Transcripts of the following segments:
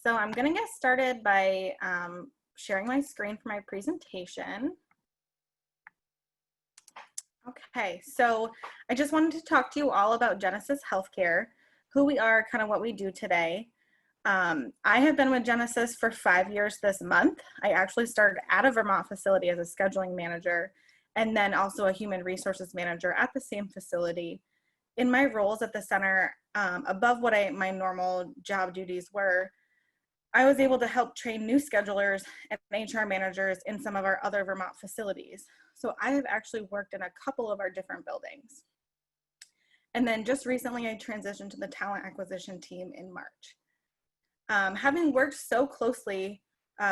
So I'm going to get started by sharing my screen for my presentation. Okay, so I just wanted to talk to you all about Genesis HealthCare, who we are, kind of what we do today. I have been with Genesis for 5 years this month. I actually started at a Vermont facility as a scheduling manager and then also a human resources manager at the same facility. In my roles at the center, above what my normal job duties were, I was able to help train new schedulers and HR managers in some of our other Vermont facilities. So I have actually worked in a couple of our different buildings. And then just recently, I transitioned to the talent acquisition team in March. Having worked so closely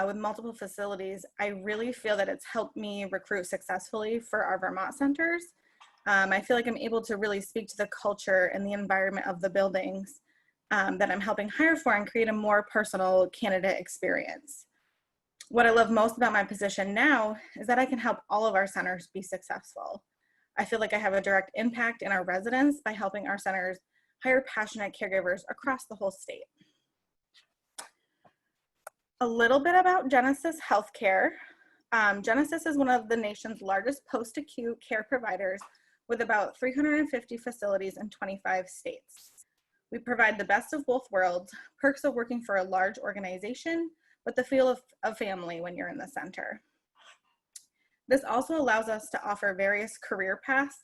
with multiple facilities, I really feel that it's helped me recruit successfully for our Vermont centers. I feel like I'm able to really speak to the culture and the environment of the buildings that I'm helping hire for and create a more personal candidate experience. What I love most about my position now is that I can help all of our centers be successful. I feel like I have a direct impact in our residents by helping our centers hire passionate caregivers across the whole state. A little bit about Genesis HealthCare. Genesis is one of the nation's largest post-acute care providers with about 350 facilities in 25 states. We provide the best of both worlds, perks of working for a large organization, but the feel of family when you're in the center. This also allows us to offer various career paths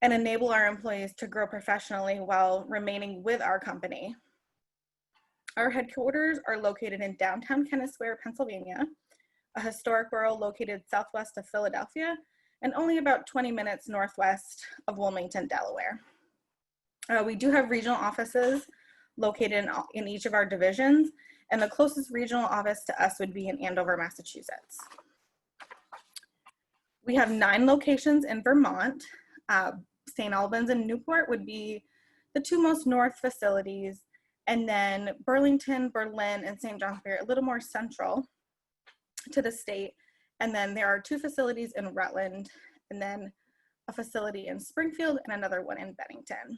and enable our employees to grow professionally while remaining with our company. Our headquarters are located in downtown Kennett Square, Pennsylvania, a historic borough located southwest of Philadelphia, and only about 20 minutes northwest of Wilmington, Delaware. We do have regional offices located in each of our divisions, and the closest regional office to us would be in Andover, Massachusetts. We have 9 locations in Vermont. St. Albans and Newport would be the 2 most north facilities, and then Burlington, Berlin, and St. Johnsbury are a little more central to the state. And then there are 2 facilities in Rutland, and then a facility in Springfield and another one in Bennington.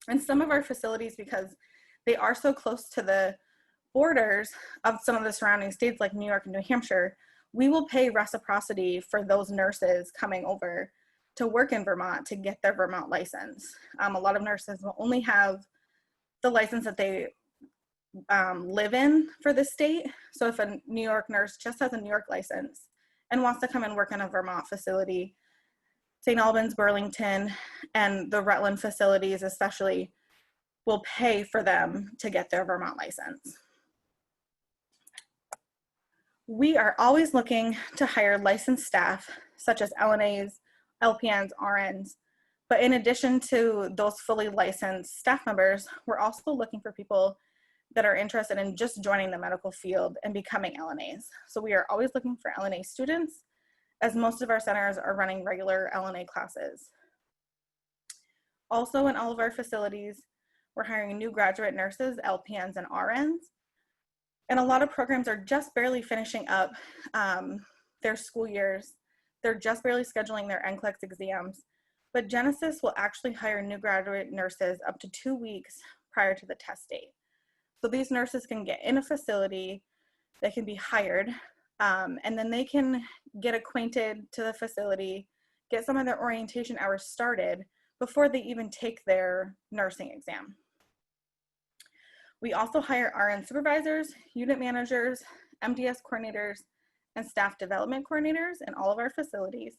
And some of our facilities, because they are so close to the borders of some of the surrounding states like New York and New Hampshire, we will pay reciprocity for those nurses coming over to work in Vermont to get their Vermont license. A lot of nurses will only have the license that they live in for the state. So if a New York nurse just has a New York license and wants to come and work in a Vermont facility, St. Albans, Burlington, and the Rutland facilities especially will pay for them to get their Vermont license. We are always looking to hire licensed staff such as LNAs, LPNs, RNs, but in addition to those fully licensed staff members, we're also looking for people that are interested in just joining the medical field and becoming LNAs. So we are always looking for LNA students, as most of our centers are running regular LNA classes. Also in all of our facilities, we're hiring new graduate nurses, LPNs, and RNs. And a lot of programs are just barely finishing up their school years. They're just barely scheduling their NCLEX exams. But Genesis will actually hire new graduate nurses up to 2 weeks prior to the test date. So these nurses can get in a facility, they can be hired, and then they can get acquainted to the facility, get some of their orientation hours started before they even take their nursing exam. We also hire RN supervisors, unit managers, MDS coordinators, and staff development coordinators in all of our facilities.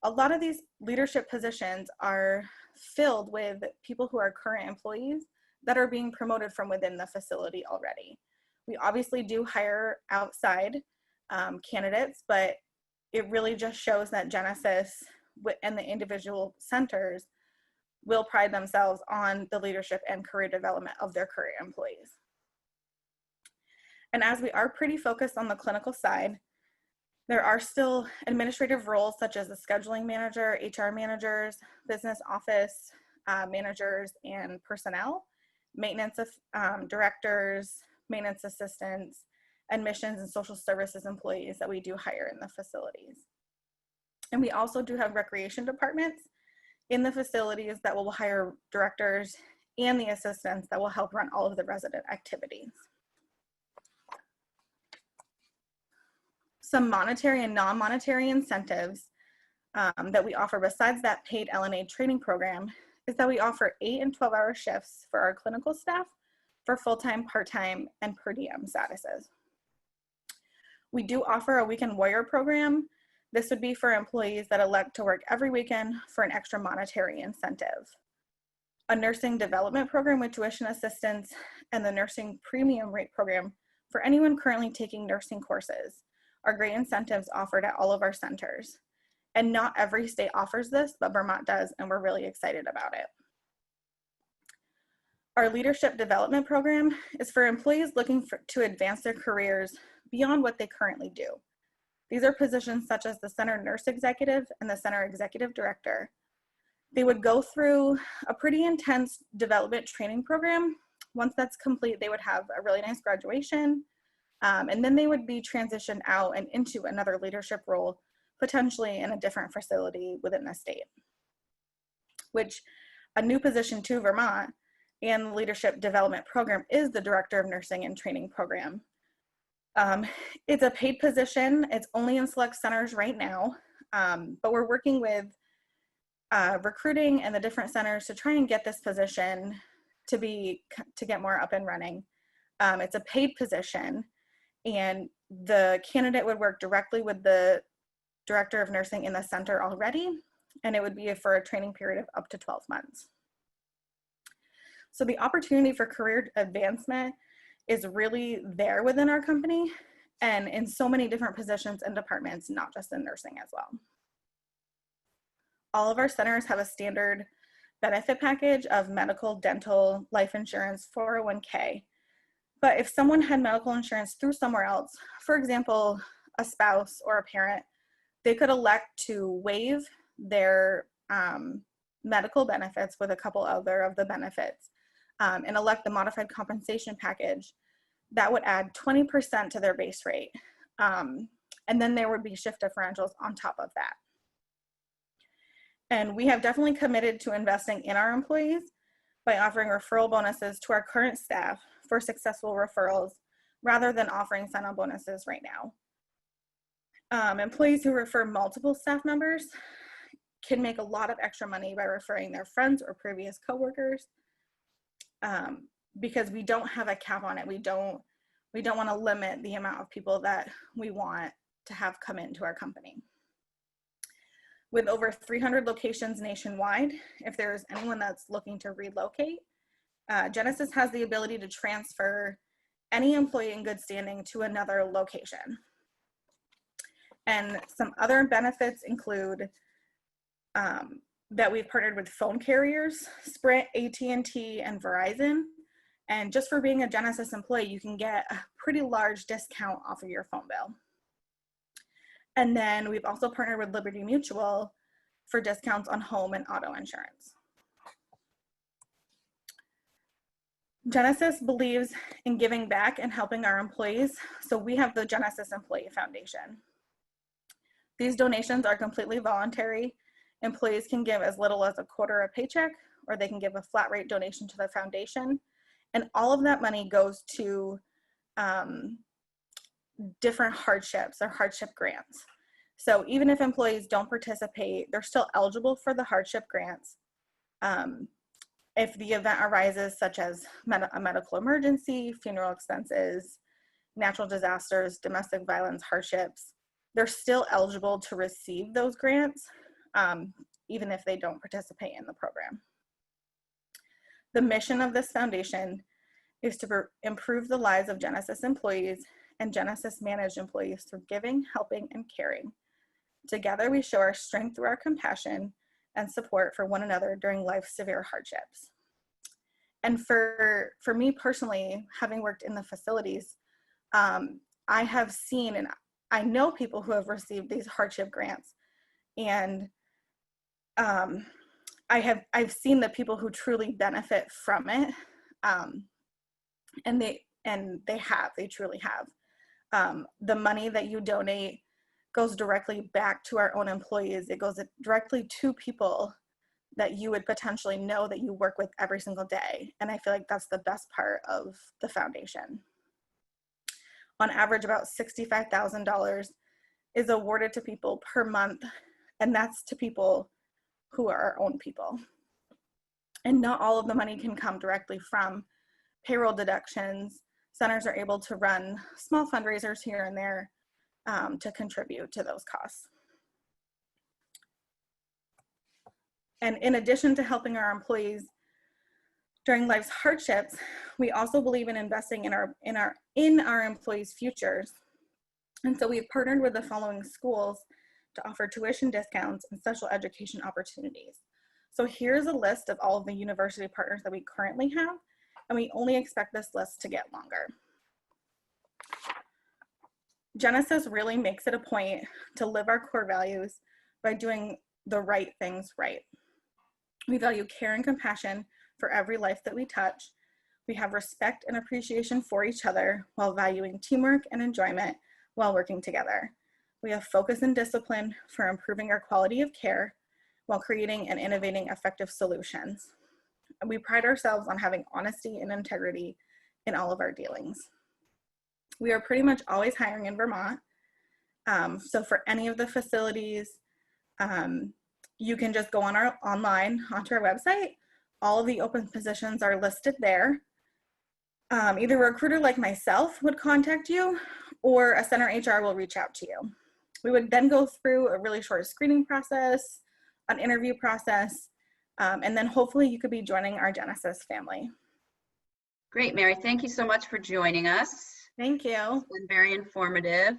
A lot of these leadership positions are filled with people who are current employees that are being promoted from within the facility already. We obviously do hire outside candidates, but it really just shows that Genesis and the individual centers will pride themselves on the leadership and career development of their career employees. And as we are pretty focused on the clinical side, there are still administrative roles such as the scheduling manager, HR managers, business office managers, and personnel, maintenance directors, maintenance assistants, admissions and social services employees that we do hire in the facilities. And we also do have recreation departments in the facilities that will hire directors and the assistants that will help run all of the resident activities. some monetary and non-monetary incentives that we offer besides that paid LNA training program is that we offer 8 and 12-hour shifts for our clinical staff for full-time, part-time, and per diem statuses. We do offer a weekend warrior program. This would be for employees that elect to work every weekend for an extra monetary incentive. A nursing development program with tuition assistance, and the nursing premium rate program for anyone currently taking nursing courses are great incentives offered at all of our centers. And not every state offers this, but Vermont does, and we're really excited about it. Our leadership development program is for employees looking to advance their careers beyond what they currently do. These are positions such as the center nurse executive and the center executive director. They would go through a pretty intense development training program. Once that's complete, they would have a really nice graduation, and then they would be transitioned out and into another leadership role, potentially in a different facility within the state, which a new position to Vermont and the leadership development program is the director of nursing and training program. It's a paid position. It's only in select centers right now, but we're working with recruiting and the different centers to try and get this position to get more up and running. It's a paid position, and the candidate would work directly with the director of nursing in the center already, and it would be for a training period of up to 12 months. So the opportunity for career advancement is really there within our company and in so many different positions and departments, not just in nursing as well. All of our centers have a standard benefit package of medical, dental, life insurance, 401k. But if someone had medical insurance through somewhere else, for example, a spouse or a parent, they could elect to waive their medical benefits with a couple other of the benefits and elect the modified compensation package. That would add 20% to their base rate. And then there would be shift differentials on top of that. And we have definitely committed to investing in our employees by offering referral bonuses to our current staff for successful referrals rather than offering sign-on bonuses right now. Employees who refer multiple staff members can make a lot of extra money by referring their friends or previous coworkers because we don't have a cap on it. We don't want to limit the amount of people that we want to have come into our company. With over 300 locations nationwide, if there's anyone that's looking to relocate, Genesis has the ability to transfer any employee in good standing to another location. And some other benefits include that we've partnered with phone carriers, Sprint, AT&T, and Verizon. And just for being a Genesis employee, you can get a pretty large discount off of your phone bill. And then we've also partnered with Liberty Mutual for discounts on home and auto insurance. Genesis believes in giving back and helping our employees, so we have the Genesis Employee Foundation. These donations are completely voluntary. Employees can give as little as a quarter a paycheck, or they can give a flat rate donation to the foundation. And all of that money goes to different hardships or hardship grants. So even if employees don't participate, they're still eligible for the hardship grants. If the event arises, such as a medical emergency, funeral expenses, natural disasters, domestic violence, hardships, they're still eligible to receive those grants, even if they don't participate in the program. The mission of this foundation is to improve the lives of Genesis employees and Genesis managed employees through giving, helping, and caring. Together, we show our strength through our compassion and support for one another during life's severe hardships. And for me personally, having worked in the facilities, I have seen and I know people who have received these hardship grants, and I've seen the people who truly benefit from it, and they truly have. The money that you donate goes directly back to our own employees. It goes directly to people that you would potentially know that you work with every single day. And I feel like that's the best part of the foundation. On average, about $65,000 is awarded to people per month, and that's to people who are our own people. And not all of the money can come directly from payroll deductions. Centers are able to run small fundraisers here and there to contribute to those costs. And in addition to helping our employees during life's hardships, we also believe in investing in our employees' futures. And so we've partnered with the following schools to offer tuition discounts and special education opportunities. So here's a list of all of the university partners that we currently have, and we only expect this list to get longer. Genesis really makes it a point to live our core values by doing the right things right. We value care and compassion for every life that we touch. We have respect and appreciation for each other while valuing teamwork and enjoyment while working together. We have focus and discipline for improving our quality of care while creating and innovating effective solutions. And we pride ourselves on having honesty and integrity in all of our dealings. We are pretty much always hiring in Vermont. So for any of the facilities, you can just go on online onto our website. All of the open positions are listed there. Either a recruiter like myself would contact you, or a center HR will reach out to you. We would then go through a really short screening process, an interview process, and then hopefully you could be joining our Genesis family. Great, Mary. Thank you so much for joining us. Thank you. It's been very informative.